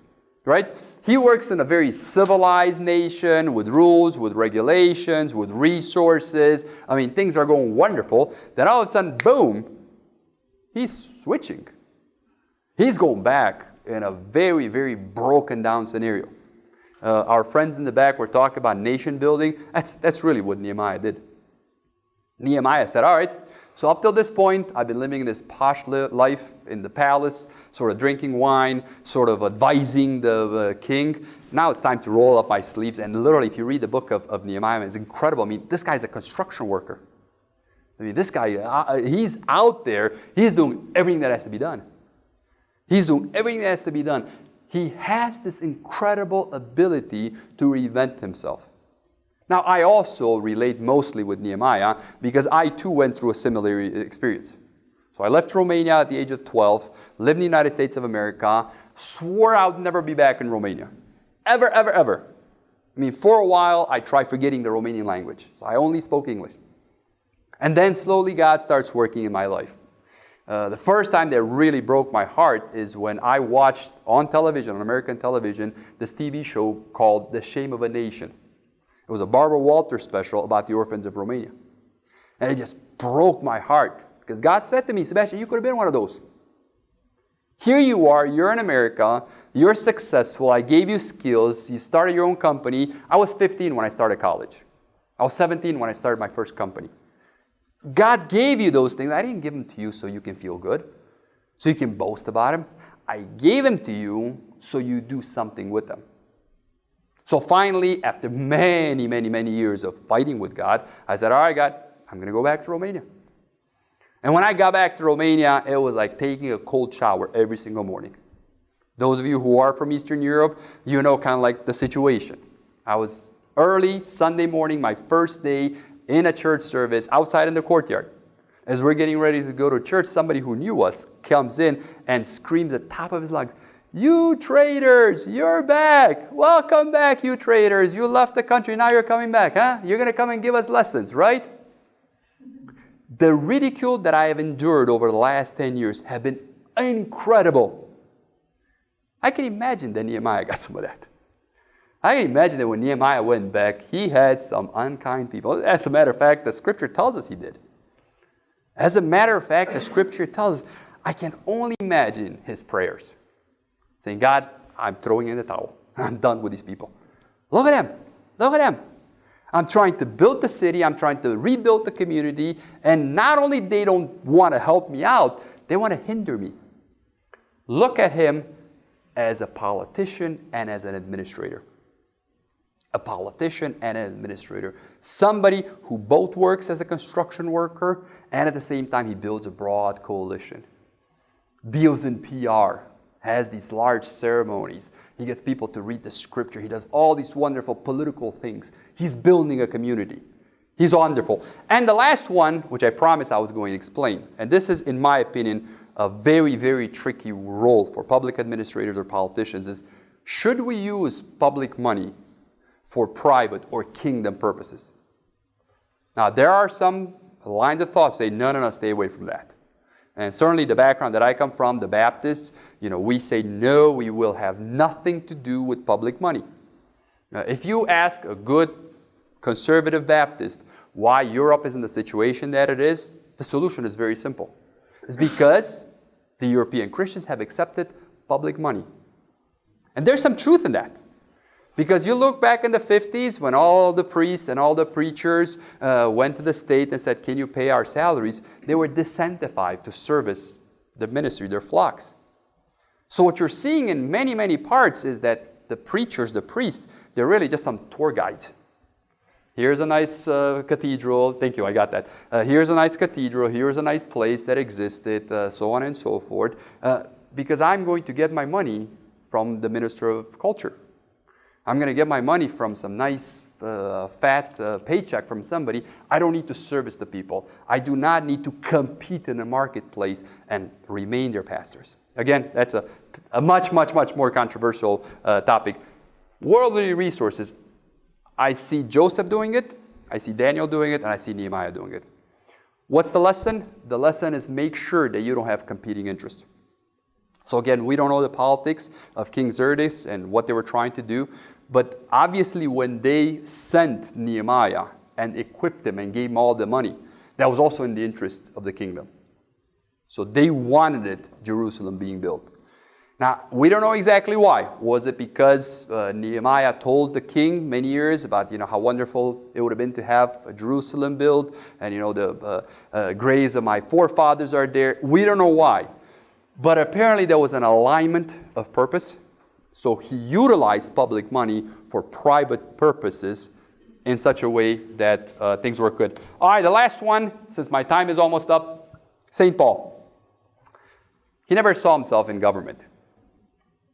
right? He works in a very civilized nation with rules, with regulations, with resources. I mean, things are going wonderful. Then all of a sudden, boom, he's switching. He's going back in a very, very broken down scenario. Our friends in the back were talking about nation building. That's really what Nehemiah did. Nehemiah said, all right, so up till this point, I've been living this posh life in the palace, sort of drinking wine, sort of advising the king. Now it's time to roll up my sleeves. And literally, if you read the book of Nehemiah, it's incredible. I mean, this guy's a construction worker. I mean, this guy, he's out there. He's doing everything that has to be done. He's doing everything that has to be done. He has this incredible ability to reinvent himself. Now, I also relate mostly with Nehemiah because I too went through a similar experience. So I left Romania at the age of 12, lived in the United States of America, swore I would never be back in Romania. Ever, ever, ever. I mean, for a while, I tried forgetting the Romanian language. So I only spoke English. And then slowly God starts working in my life. The first time that really broke my heart is when I watched on television, on American television, this TV show called The Shame of a Nation. It was a Barbara Walters special about the orphans of Romania. And it just broke my heart. Because God said to me, Sebastian, you could have been one of those. Here you are, you're in America, you're successful, I gave you skills, you started your own company. I was 15 when I started college. I was 17 when I started my first company. God gave you those things. I didn't give them to you so you can feel good, so you can boast about them. I gave them to you so you do something with them. So finally, after many, many, many years of fighting with God, I said, all right, God, I'm going to go back to Romania. And when I got back to Romania, it was like taking a cold shower every single morning. Those of you who are from Eastern Europe, you know kind of like the situation. I was early Sunday morning, my first day in a church service outside in the courtyard. As we're getting ready to go to church, somebody who knew us comes in and screams at the top of his lungs, "You traitors, you're back. Welcome back, you traitors. You left the country, now you're coming back, huh? You're going to come and give us lessons, right?" The ridicule that I have endured over the last 10 years have been incredible. I can imagine that Nehemiah got some of that. I can imagine that when Nehemiah went back, he had some unkind people. As a matter of fact, the scripture tells us he did. As a matter of fact, the scripture tells us, I can only imagine his prayers. Saying, God, I'm throwing in the towel. I'm done with these people. Look at them. Look at them. I'm trying to build the city. I'm trying to rebuild the community. And not only they don't want to help me out, they want to hinder me. Look at him as a politician and as an administrator. a politician and an administrator. Somebody who both works as a construction worker and at the same time he builds a broad coalition. Deals in PR, has these large ceremonies. He gets people to read the scripture. He does all these wonderful political things. He's building a community. He's wonderful. And the last one, which I promised I was going to explain, and this is, in my opinion, a very, very tricky role for public administrators or politicians, is should we use public money for private or kingdom purposes? Now, there are some lines of thought say, no, stay away from that. And certainly the background that I come from, the Baptists, we say, no, we will have nothing to do with public money. If you ask a good conservative Baptist why Europe is in the situation that it is, the solution is very simple. It's because the European Christians have accepted public money. And there's some truth in that. Because you look back in the 50s when all the priests and all the preachers went to the state and said, can you pay our salaries? They were disincentivized to service the ministry, their flocks. So what you're seeing in many, many parts is that the preachers, the priests, they're really just some tour guides. Here's a nice cathedral. Thank you, I got that. Here's a nice cathedral. Here's a nice place that existed, so on and so forth. Because I'm going to get my money from the Minister of Culture. I'm going to get my money from some nice fat paycheck from somebody. I don't need to service the people. I do not need to compete in the marketplace and remain their pastors. Again, that's a much, much, much more controversial topic. Worldly resources. I see Joseph doing it, I see Daniel doing it, and I see Nehemiah doing it. What's the lesson? The lesson is make sure that you don't have competing interests. So again, we don't know the politics of King Xerxes and what they were trying to do, but obviously when they sent Nehemiah and equipped him and gave him all the money, that was also in the interest of the kingdom. So they wanted Jerusalem being built. Now, we don't know exactly why. Was it because Nehemiah told the king many years about how wonderful it would have been to have Jerusalem built, and the graves of my forefathers are there? We don't know why. But apparently there was an alignment of purpose. So he utilized public money for private purposes in such a way that things work good. All right, the last one, since my time is almost up, St. Paul. He never saw himself in government.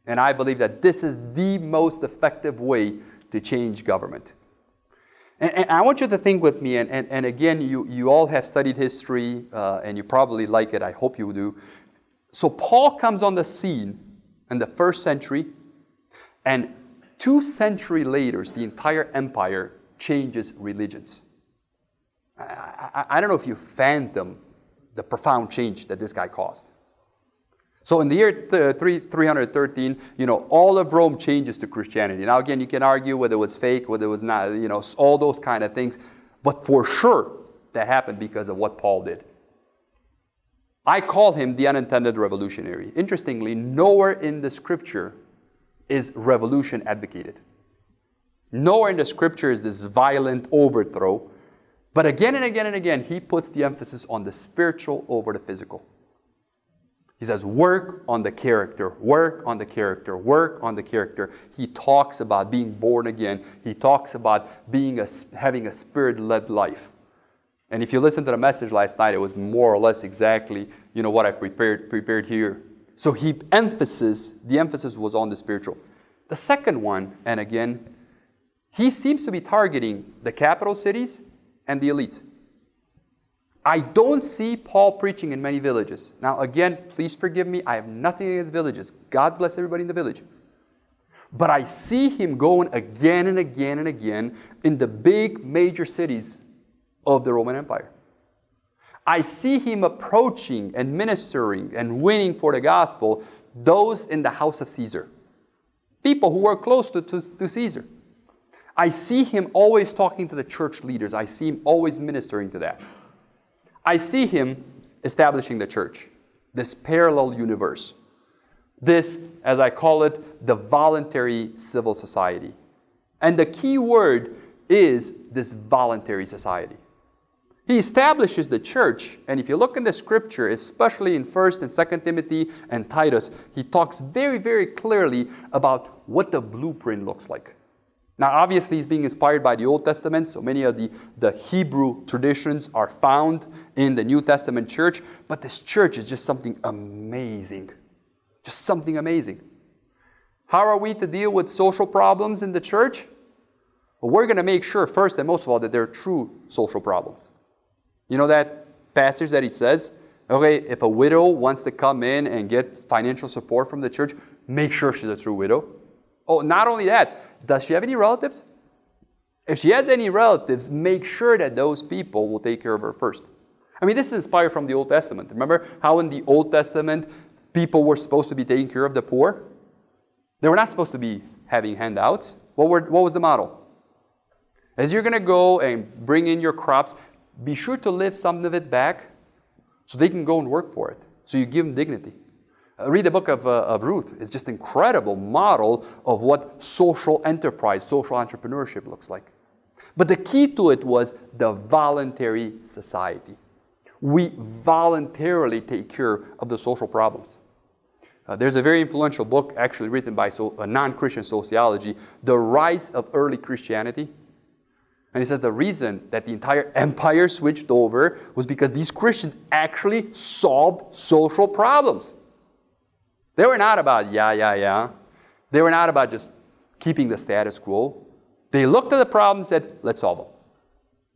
And I believe that this is the most effective way to change government. And I want you to think with me, and again, you all have studied history, and you probably like it, I hope you do. So Paul comes on the scene in the 1st century, and 2 centuries later, the entire empire changes religions. I don't know if you fathom the profound change that this guy caused. So in the year 313, all of Rome changes to Christianity. Now again, you can argue whether it was fake, whether it was not, all those kind of things. But for sure, that happened because of what Paul did. I call him the unintended revolutionary. Interestingly, nowhere in the scripture is revolution advocated. Nowhere in the scripture is this violent overthrow. But again and again and again, he puts the emphasis on the spiritual over the physical. He says, work on the character, work on the character, work on the character. He talks about being born again. He talks about having a spirit-led life. And if you listen to the message last night, it was more or less exactly, what I prepared here. So the emphasis was on the spiritual. The second one, and again, he seems to be targeting the capital cities and the elites. I don't see Paul preaching in many villages. Now again, please forgive me, I have nothing against villages. God bless everybody in the village. But I see him going again and again and again in the big major cities of the Roman Empire. I see him approaching and ministering and winning for the gospel those in the house of Caesar. People who were close to Caesar. I see him always talking to the church leaders. I see him always ministering to that. I see him establishing the church, this parallel universe. This, as I call it, the voluntary civil society. And the key word is this voluntary society. He establishes the church, and if you look in the scripture, especially in 1st and 2nd Timothy and Titus, he talks very, very clearly about what the blueprint looks like. Now, obviously, he's being inspired by the Old Testament, so many of the Hebrew traditions are found in the New Testament church, but this church is just something amazing. Just something amazing. How are we to deal with social problems in the church? Well, we're going to make sure, first and most of all, that they're true social problems. You know that passage that he says, okay, if a widow wants to come in and get financial support from the church, make sure she's a true widow. Oh, not only that, does she have any relatives? If she has any relatives, make sure that those people will take care of her first. I mean, this is inspired from the Old Testament. Remember how in the Old Testament, people were supposed to be taking care of the poor? They were not supposed to be having handouts. What was the model? As you're going to go and bring in your crops, be sure to live some of it back so they can go and work for it. So you give them dignity. Read the book of Ruth. It's just an incredible model of what social enterprise, social entrepreneurship looks like. But the key to it was the voluntary society. We voluntarily take care of the social problems. There's a very influential book actually written by a non-Christian sociology, The Rise of Early Christianity. And he says the reason that the entire empire switched over was because these Christians actually solved social problems. They were not about yeah. They were not about just keeping the status quo. They looked at the problem and said, let's solve them.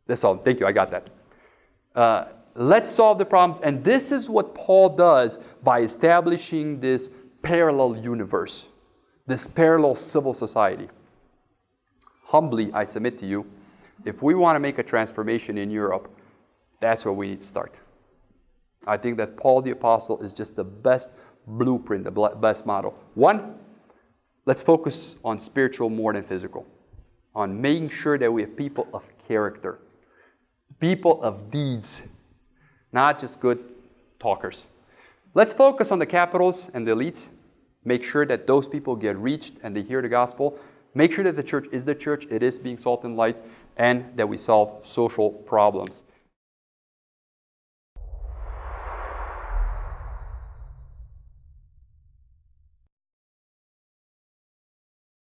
Let's solve them. Thank you, I got that. Let's solve the problems. And this is what Paul does by establishing this parallel universe, this parallel civil society. Humbly, I submit to you, if we want to make a transformation in Europe, that's where we need to start. I think that Paul the Apostle is just the best blueprint, the best model. One, let's focus on spiritual more than physical, on making sure that we have people of character, people of deeds, not just good talkers. Let's focus on the capitals and the elites. Make sure that those people get reached and they hear the gospel. Make sure that the church is the church, it is being salt and light, and that we solve social problems.